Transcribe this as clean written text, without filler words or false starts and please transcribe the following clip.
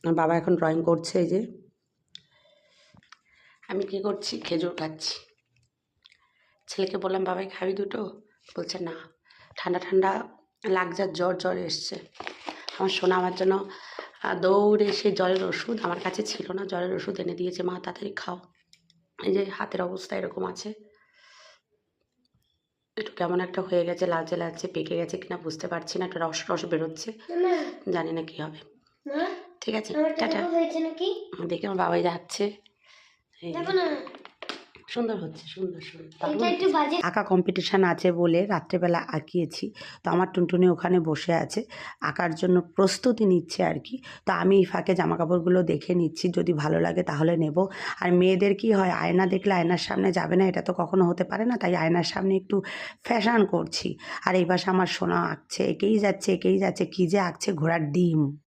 আমার বাবা এখন ড্রয়িং করছে। এই যে আমি কী করছি, খেজুর খাচ্ছি। ছেলেকে বললাম বাবাই খাবি দুটো, বলছে না, ঠান্ডা ঠান্ডা লাগছে, জ্বর জ্বর এসছে। আমার সোনা আমার জন্য দৌড়ে এসে জ্বরের ওষুধ, আমার কাছে ছিল না, জ্বরের ওষুধ এনে দিয়েছে, মা তাড়াতাড়ি খাও। এই যে হাতের অবস্থা এরকম আছে, একটু কেমন একটা হয়ে গেছে, লালচে লালচে, পেকে গেছে কিনা বুঝতে পারছি না, একটু রস রস বেরোচ্ছে, জানি না কী হবে। ঠিক আছে, টাটা। দেখি আমার বাবাই যাচ্ছে। সুন্দর হচ্ছে, সুন্দর সুন্দর। আঁকা কম্পিটিশান আছে বলে রাত্রেবেলা আঁকিয়েছি, তো আমার টুনটুনি ওখানে বসে আছে, আঁকার জন্য প্রস্তুতি নিচ্ছে আর কি। তো আমি এই ফাঁকে জামাকাপড়গুলো দেখে নিচ্ছি, যদি ভালো লাগে তাহলে নেব। আর মেয়েদের কি হয়, আয়না দেখলে আয়নার সামনে যাবে না, এটা তো কখনো হতে পারে না, তাই আয়নার সামনে একটু ফ্যাশন করছি। আর এই পাশে আমার সোনা আঁকছে, এঁকেই যাচ্ছে এঁকেই যাচ্ছে, কী যে আঁকছে, ঘোড়ার ডিম।